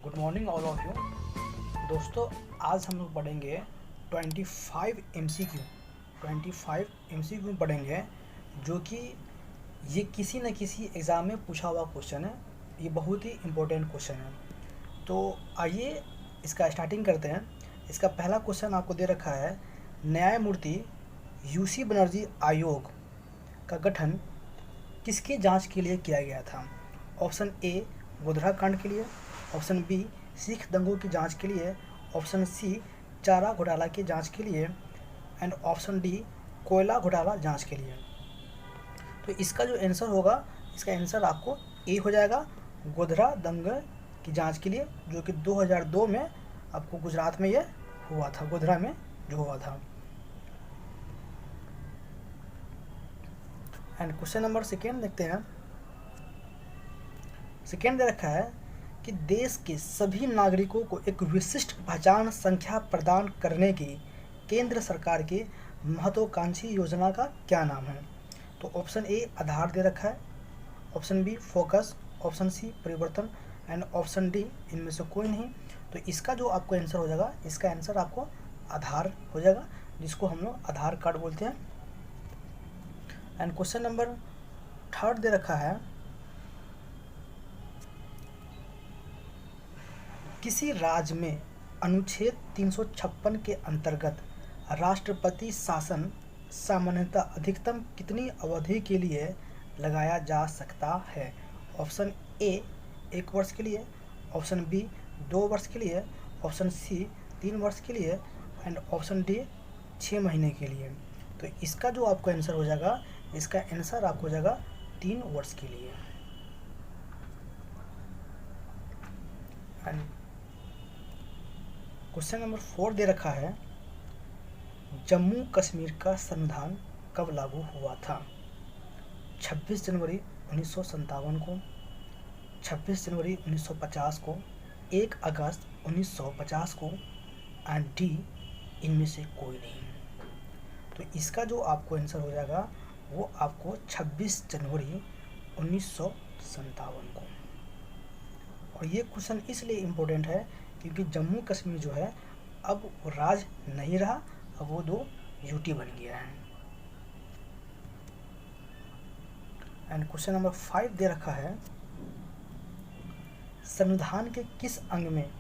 Good morning all of you. दोस्तों, आज हम लोग पढ़ेंगे 25 एमसीक्यू पढ़ेंगे, जो कि ये किसी न किसी एग्ज़ाम में पूछा हुआ क्वेश्चन है। ये बहुत ही इम्पोर्टेंट क्वेश्चन है। तो आइए इसका स्टार्टिंग करते हैं। इसका पहला क्वेश्चन आपको दे रखा है, न्यायमूर्ति यूसी बनर्जी आयोग का गठन किसकी जांच के लिए किया गया था? ऑप्शन ए गोधरा कांड के लिए, ऑप्शन बी सिख दंगों की जांच के लिए, ऑप्शन सी चारा घोटाला की जांच के लिए एंड ऑप्शन डी कोयला घोटाला जांच के लिए। तो इसका जो आंसर होगा, इसका आंसर आपको ए हो जाएगा, गोधरा दंगे की जांच के लिए, जो कि 2002 में आपको गुजरात में ये हुआ था, गोधरा में जो हुआ था। एंड क्वेश्चन नंबर सेकेंड देखते हैं। सेकेंड दे रखा है कि देश के सभी नागरिकों को एक विशिष्ट पहचान संख्या प्रदान करने की केंद्र सरकार की महत्वाकांक्षी योजना का क्या नाम है? तो ऑप्शन ए आधार दे रखा है, option B focus, option C परिवर्तन एंड ऑप्शन डी इनमें से कोई नहीं। तो इसका जो आपको आंसर हो जाएगा, इसका आंसर आपको आधार हो जाएगा, जिसको हम लोग आधार कार्ड बोलते हैं। एंड क्वेश्चन नंबर थर्ड दे रखा है, किसी राज्य में अनुच्छेद 356 के अंतर्गत राष्ट्रपति शासन सामान्यतः अधिकतम कितनी अवधि के लिए लगाया जा सकता है? ऑप्शन ए 1 वर्ष के लिए, ऑप्शन बी 2 वर्ष के लिए, ऑप्शन सी 3 वर्ष के लिए एंड ऑप्शन डी 6 महीने के लिए। तो इसका जो आपको आंसर हो जाएगा, इसका आंसर आपको हो जाएगा 3 वर्ष के लिए। एंड क्वेश्चन नंबर 4 दे रखा है, जम्मू कश्मीर का संविधान कब लागू हुआ था? 26 जनवरी 1957 को, 26 जनवरी 1950 को, 1 अगस्त 1950 को एंड डी इनमें से कोई नहीं। तो इसका जो आपको आंसर हो जाएगा, वो आपको 26 जनवरी 1957 को। और ये क्वेश्चन इसलिए इम्पोर्टेंट है क्योंकि जम्मू कश्मीर जो है अब वो राज्य नहीं रहा, अब वो 2 यूटी बन गया है। एंड क्वेश्चन नंबर 5 दे रखा है, संविधान के किस अंग में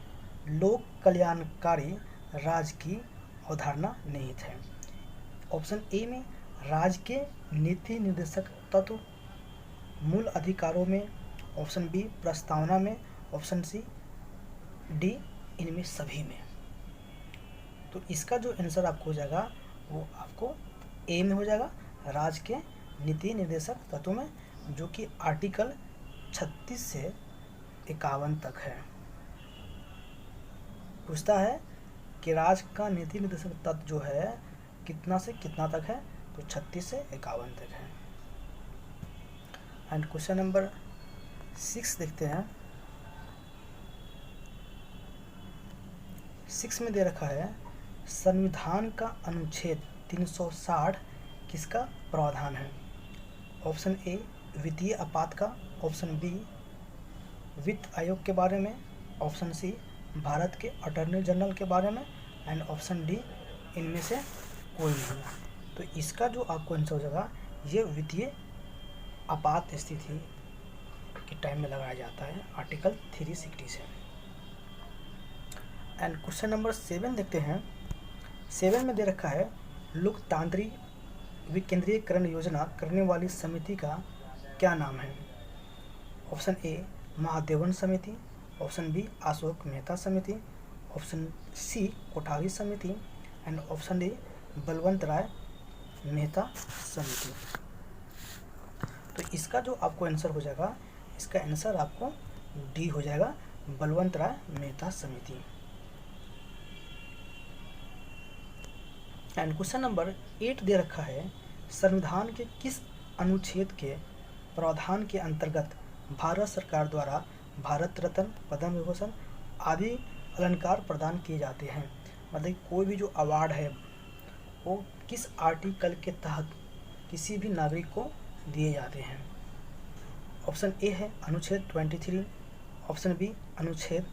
लोक कल्याणकारी राज्य की अवधारणा निहित है? ऑप्शन ए में राज्य के नीति निर्देशक तत्व, मूल अधिकारों में, ऑप्शन बी प्रस्तावना में, ऑप्शन सी डी इनमें सभी में। तो इसका जो आंसर आपको हो जाएगा, वो आपको ए में हो जाएगा, राज्य के नीति निर्देशक तत्वों में, जो कि आर्टिकल 36 से 51 तक है। पूछता है कि राज्य का नीति निर्देशक तत्व जो है कितना से कितना तक है? तो 36 से 51 तक है। एंड क्वेश्चन नंबर 6 देखते हैं। 6 में दे रखा है, संविधान का अनुच्छेद 360 किसका प्रावधान है? ऑप्शन ए वित्तीय आपात का, ऑप्शन बी वित्त आयोग के बारे में, ऑप्शन सी भारत के अटॉर्नी जनरल के बारे में एंड ऑप्शन डी इनमें से कोई नहीं। तो इसका जो आपको आंसर हो जाएगा, ये वित्तीय आपात स्थिति के टाइम में लगाया जाता है, आर्टिकल 360 से। एंड क्वेश्चन नंबर 7 देखते हैं। 7 में दे रखा है, लोकतांत्रिक विकेंद्रीकरण योजना करने वाली समिति का क्या नाम है? ऑप्शन ए महादेवन समिति, ऑप्शन बी अशोक मेहता समिति, ऑप्शन सी कोठारी समिति एंड ऑप्शन डी बलवंत राय मेहता समिति। तो इसका जो आपको आंसर हो जाएगा, इसका आंसर आपको डी हो जाएगा, बलवंत राय मेहता समिति। एंड क्वेश्चन नंबर 8 दे रखा है, संविधान के किस अनुच्छेद के प्रावधान के अंतर्गत भारत सरकार द्वारा भारत रत्न, पद्म विभूषण आदि अलंकार प्रदान किए जाते हैं? मतलब कोई भी जो अवार्ड है वो किस आर्टिकल के तहत किसी भी नागरिक को दिए जाते हैं? ऑप्शन ए है अनुच्छेद 23, ऑप्शन बी अनुच्छेद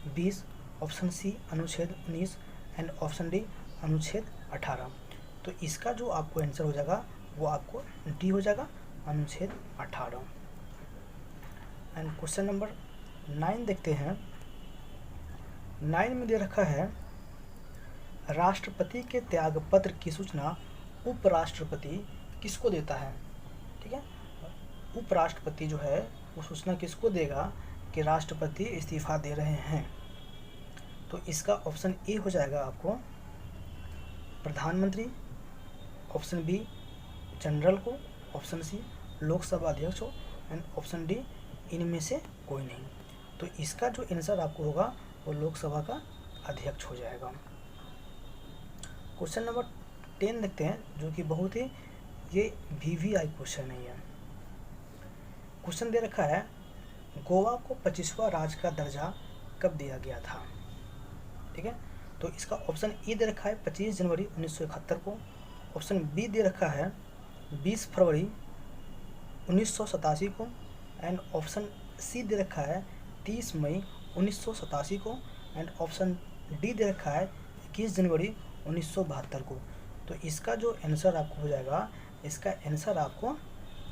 20, ऑप्शन सी अनुच्छेद 19 एंड ऑप्शन डी अनुच्छेद 18। तो इसका जो आपको आंसर हो जाएगा वो आपको डी हो जाएगा, अनुच्छेद 18। एंड क्वेश्चन नंबर 9 देखते हैं। 9 में दे रखा है राष्ट्रपति के त्यागपत्र की सूचना उपराष्ट्रपति किसको देता है। ठीक है, उपराष्ट्रपति जो है वो सूचना किसको देगा कि राष्ट्रपति इस्तीफा दे रहे हैं। तो इसका ऑप्शन ए हो जाएगा आपको प्रधानमंत्री, ऑप्शन बी जनरल को, ऑप्शन सी लोकसभा अध्यक्ष हो एंड ऑप्शन डी इनमें से कोई नहीं। तो इसका जो आंसर आपको होगा वो लोकसभा का अध्यक्ष हो जाएगा। क्वेश्चन नंबर 10 देखते हैं, जो कि बहुत ही ये VVI क्वेश्चन है। ये क्वेश्चन दे रखा है गोवा को 25वां राज्य का दर्जा कब दिया गया था। ठीक है, तो इसका ऑप्शन ए दे रखा है 25 जनवरी 1971 को, ऑप्शन बी दे रखा है 20 फरवरी 1987 को एंड ऑप्शन सी दे रखा है 30 मई 1987 को एंड ऑप्शन डी दे रखा है 21 जनवरी 1972 को। तो इसका जो आंसर आपको हो जाएगा, इसका आंसर आपको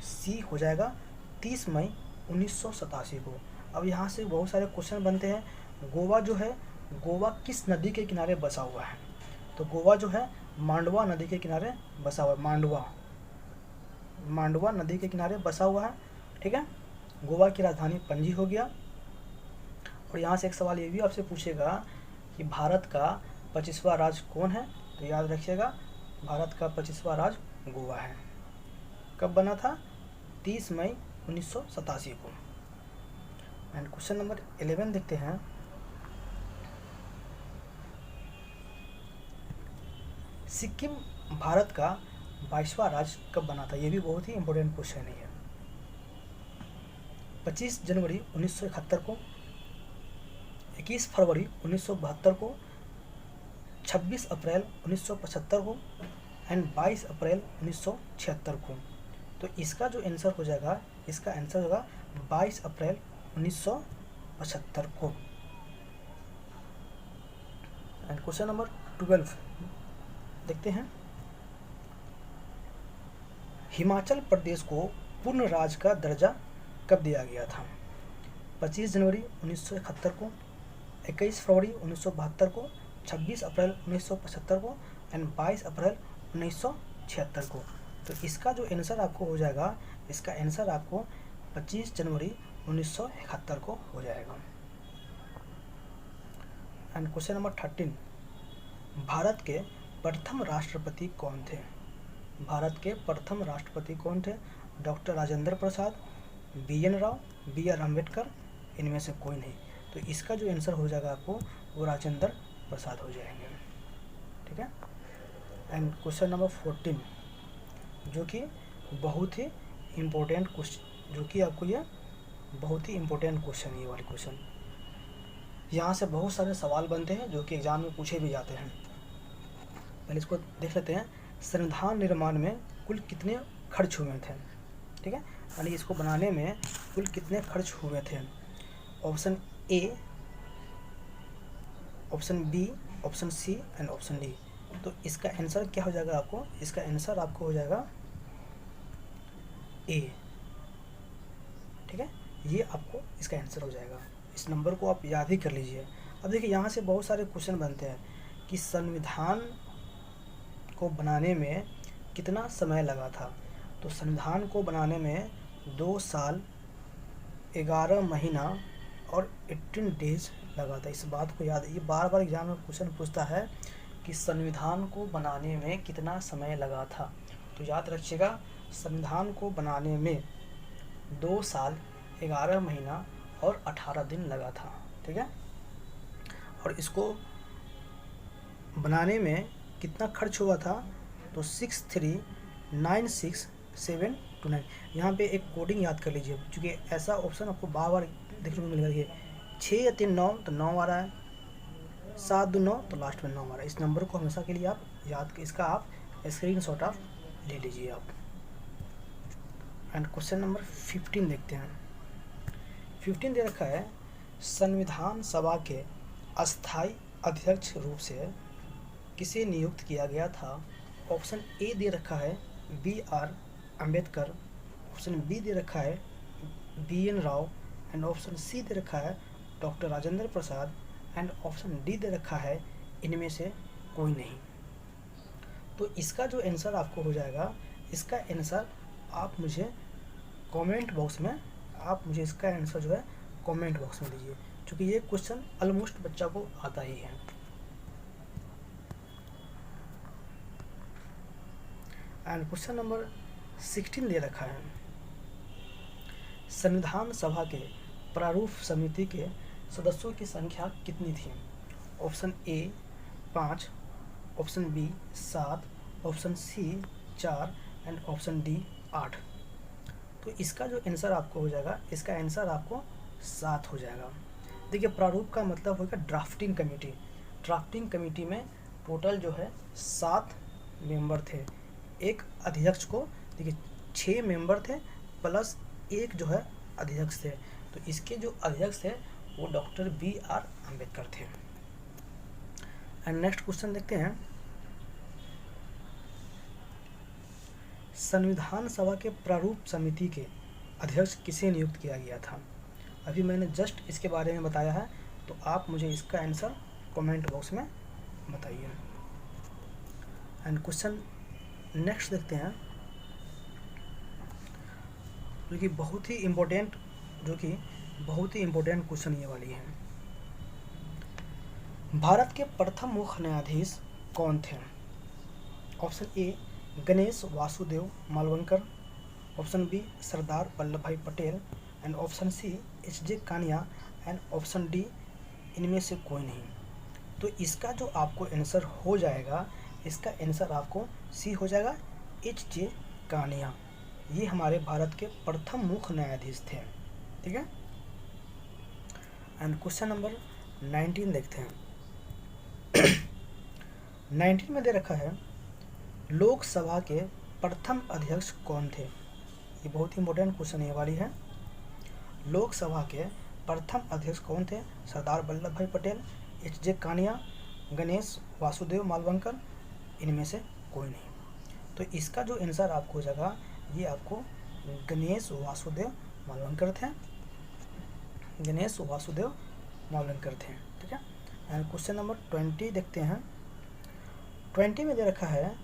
सी हो जाएगा 30 मई 1987 को। अब यहाँ से बहुत सारे क्वेश्चन बनते हैं। गोवा जो है, गोवा किस नदी के किनारे बसा हुआ है। तो गोवा जो है मांडवा नदी के किनारे बसा हुआ है, मांडवा नदी के किनारे बसा हुआ है। ठीक है, गोवा की राजधानी पणजी हो गया। और यहाँ से एक सवाल ये भी आपसे पूछेगा कि भारत का 25वां राज्य कौन है। तो याद रखिएगा भारत का 25वां राज्य गोवा है। कब बना था, 30 मई 1987 को। एंड क्वेश्चन नंबर 11 देखते हैं। सिक्किम भारत का 22वां राज्य कब बना था। ये भी बहुत ही इंपॉर्टेंट क्वेश्चन है। 25 जनवरी 1971 को, 21 फरवरी 1972 को, 26 अप्रैल 1975 को एंड 22 अप्रैल 1976 को। तो इसका जो आंसर हो जाएगा, इसका आंसर होगा 22 अप्रैल 1975 को। एंड क्वेश्चन नंबर 12 देखते हैं। हिमाचल प्रदेश को पूर्ण राज्य का दर्जा कब दिया गया था। 25 जनवरी 1971 को, 21 फरवरी 1972 को, 26 अप्रैल 1975 को एंड 22 अप्रैल 1976 को। तो इसका जो आंसर आपको हो जाएगा, इसका आंसर आपको 25 जनवरी 1971 को हो जाएगा। एंड क्वेश्चन नंबर 13, भारत के प्रथम राष्ट्रपति कौन थे। भारत के प्रथम राष्ट्रपति कौन थे। डॉक्टर राजेंद्र प्रसाद, BN राव, BR अम्बेडकर, इनमें से कोई नहीं। तो इसका जो आंसर हो जाएगा आपको वो राजेंद्र प्रसाद हो जाएंगे। ठीक है। एंड क्वेश्चन नंबर 14 जो कि बहुत ही इम्पोर्टेंट क्वेश्चन, जो कि आपको ये बहुत ही इम्पोर्टेंट क्वेश्चन है। ये वाले क्वेश्चन यहाँ से बहुत सारे सवाल बनते हैं जो कि एग्जाम में पूछे भी जाते हैं। पहले इसको देख लेते हैं। संविधान निर्माण में कुल कितने खर्च हुए थे। ठीक है, यानी इसको बनाने में कुल कितने खर्च हुए थे। Option A, option B, option C and option D. तो इसका आंसर क्या हो जाएगा आपको, इसका आंसर आपको हो जाएगा ए। ठीक है, ये आपको इसका आंसर हो जाएगा। इस नंबर को आप याद ही कर लीजिए। अब देखिए यहाँ से बहुत सारे क्वेश्चन बनते हैं कि संविधान को बनाने में कितना समय लगा था। तो संविधान को बनाने में 2 साल 11 महीना और 18 डेज लगा था। इस बात को याद, ये बार बार एग्जाम में क्वेश्चन पूछता है कि संविधान को बनाने में कितना समय लगा था। तो याद रखिएगा संविधान को बनाने में 2 साल 11 महीना और 18 दिन लगा था। ठीक है, और इसको बनाने में कितना खर्च हुआ था। तो 6396,729। यहाँ पे एक कोडिंग याद कर लीजिए, क्योंकि ऐसा ऑप्शन आपको बार बार देखने को मिलेगा। ये 6 या 3 9 तो 9 आ रहा है, 7 2 9 तो लास्ट में 9 आ रहा है। इस नंबर को हमेशा के लिए आप याद, इसका आप स्क्रीनशॉट आप ले लीजिए आप। एंड क्वेश्चन नंबर 15 देखते हैं। 15 दे रखा है संविधान सभा के अस्थाई अध्यक्ष रूप से किसे नियुक्त किया गया था? ऑप्शन ए दे रखा है B R Ambedkar, option B दे रखा है B N Rao, and option C दे रखा है doctor Rajendra Prasad, and option D दे रखा है इनमें से कोई नहीं। तो इसका जो आंसर आपको हो जाएगा, इसका आंसर आप मुझे कमेंट बॉक्स में, आप मुझे इसका आंसर जो है कमेंट बॉक्स में दीजिए, क्योंकि ये क्वेश्चन ऑलमोस्ट बच्चा को आता ही है। एंड क्वेश्चन नंबर 16 दे रखा है, संविधान सभा के प्रारूप समिति के सदस्यों की संख्या कितनी थी? Option A 5, option B 7, option C 4, and option D 8। तो इसका जो आंसर आपको हो जाएगा, इसका आंसर आपको 7 हो जाएगा। देखिए, प्रारूप का मतलब होगा ड्राफ्टिंग कमेटी। ड्राफ्टिंग कमेटी में टोटल जो है 7 मेंबर थे। एक अध्यक्ष को, देखिए 6 मेंबर थे प्लस एक जो है अध्यक्ष थे। तो इसके जो अध्यक्ष थे वो डॉक्टर बी आर अम्बेडकर थे। एंड नेक्स्ट क्वेश्चन देखते हैं, संविधान सभा के प्रारूप समिति के अध्यक्ष किसे नियुक्त किया गया था? अभी मैंने जस्ट इसके बारे में बताया है, तो आप मुझे इसका आंसर कमेंट बॉक्स में बताइए। एंड क्वेश्चन नेक्स्ट देखते हैं, जो कि बहुत ही इम्पोर्टेंट क्वेश्चन ये वाली है। भारत के प्रथम मुख्य न्यायाधीश कौन थे? Option A Ganesh Vasudev Malvankar, option B Sardar Vallabh Bhai Patel, and option C H J. Kania, and option D इनमें से कोई नहीं। तो इसका जो आपको आंसर हो जाएगा, इसका आंसर आपको सी हो जाएगा, एच.जे. कानिया। ये हमारे भारत के प्रथम मुख्य न्यायाधीश थे। ठीक है। एंड क्वेश्चन नंबर 19 देखते हैं। 19 में दे रखा है, लोकसभा के प्रथम अध्यक्ष कौन थे? ये बहुत ही इंपॉर्टेंट क्वेश्चन ये वाली है। लोकसभा के प्रथम अध्यक्ष कौन थे? सरदार वल्लभ भाई पटेल, एच.जे. कानिया, गणेश वासुदेव मालवणकर, इनमें से कोई नहीं। तो इसका जो आंसर आपको हो जाएगा, ये आपको गणेश वासुदेव मालवणकर थे। गणेश वासुदेव मालवणकर थे। ठीक है। एंड क्वेश्चन नंबर 20 देखते हैं। 20 में दे रखा है,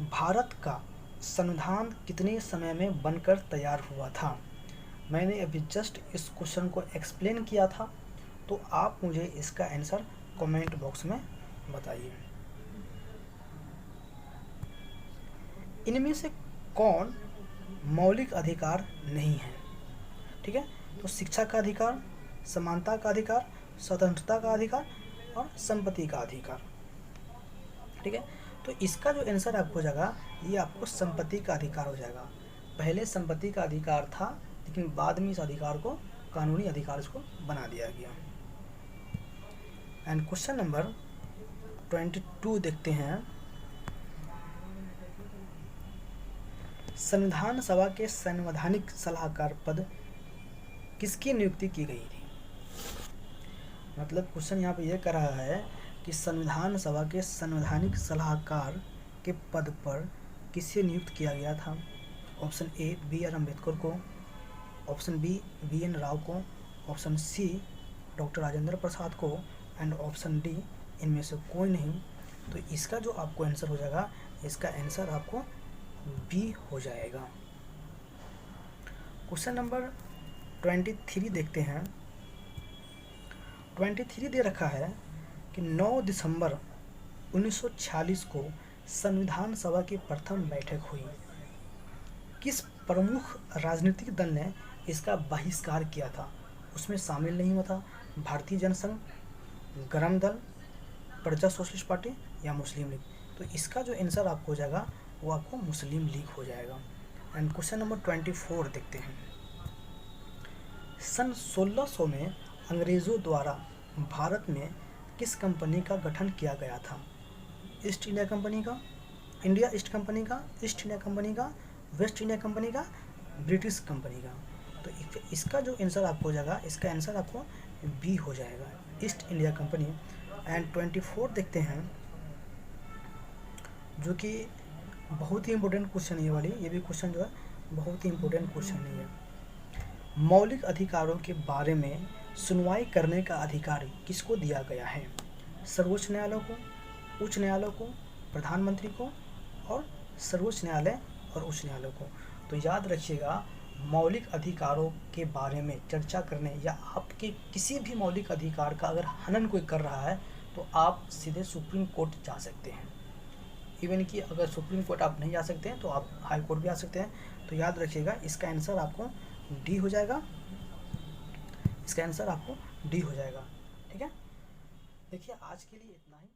भारत का संविधान कितने समय में बनकर तैयार हुआ था? मैंने अभी जस्ट इस क्वेश्चन को एक्सप्लेन किया था, तो आप मुझे इसका आंसर कमेंट बॉक्स में बताइए। इनमें से कौन मौलिक अधिकार नहीं है? ठीक है। तो शिक्षा का अधिकार, समानता का अधिकार, स्वतंत्रता का अधिकार और संपत्ति का अधिकार। ठीक है। तो इसका जो आंसर आपको हो जाएगा, ये आपको संपत्ति का अधिकार हो जाएगा। पहले संपत्ति का अधिकार था, लेकिन बाद में इस अधिकार को कानूनी अधिकार इसको बना दिया गया। एंड क्वेश्चन नंबर 22 देखते हैं। संविधान सभा के संवैधानिक सलाहकार पद किसकी नियुक्ति की गई थी? मतलब क्वेश्चन यहाँ पे ये कर रहा है कि संविधान सभा के संवैधानिक सलाहकार के पद पर किसे नियुक्त किया गया था? Option A B R Ambedkar को, option B B N Rao को, option C doctor Rajendra Prasad को, एंड ऑप्शन डी इनमें से कोई नहीं। तो इसका जो आपको आंसर हो जाएगा, इसका आंसर आपको बी हो जाएगा। क्वेश्चन नंबर 23 देखते हैं। 23 दे रखा है कि 9 दिसंबर 1946 को संविधान सभा की प्रथम बैठक हुई। किस प्रमुख राजनीतिक दल ने इसका बहिष्कार किया था? उसमें शामिल नहीं हुआ था भारतीय जनसंघ, गरम दल, प्रजा सोशलिस्ट पार्टी या मुस्लिम लीग। तो इसका जो आंसर आपको हो जाएगा, वो आपको मुस्लिम लीग हो जाएगा। एंड क्वेश्चन नंबर 24 देखते हैं। सन 1600 में अंग्रेज़ों द्वारा भारत में किस कंपनी का गठन किया गया था? ईस्ट इंडिया कंपनी का, इंडिया ईस्ट कंपनी का, ईस्ट इंडिया कंपनी का, वेस्ट इंडिया कंपनी का, ब्रिटिश कंपनी का। तो इसका जो आंसर आपको हो जाएगा, इसका आंसर आपको बी हो जाएगा। East India company. एंड 24 देखते हैं, जो कि बहुत ही इम्पोर्टेंट क्वेश्चन ये वाली, ये भी क्वेश्चन जो है बहुत ही इम्पोर्टेंट क्वेश्चन है। मौलिक अधिकारों के बारे में सुनवाई करने का अधिकार किसको दिया गया है? सर्वोच्च न्यायालय को, उच्च न्यायालय को, प्रधानमंत्री को और सर्वोच्च न्यायालय और उच्च न्यायालय को। तो याद रखिएगा, मौलिक अधिकारों के बारे में चर्चा करने या आपके किसी भी मौलिक अधिकार का अगर हनन कोई कर रहा है तो आप सीधे सुप्रीम कोर्ट जा सकते हैं। इवन कि अगर सुप्रीम कोर्ट आप नहीं जा सकते हैं तो आप हाई कोर्ट भी आ सकते हैं। तो याद रखिएगा, इसका आंसर आपको डी हो जाएगा, इसका आंसर आपको डी हो जाएगा। ठीक है, देखिए आज के लिए इतना ही।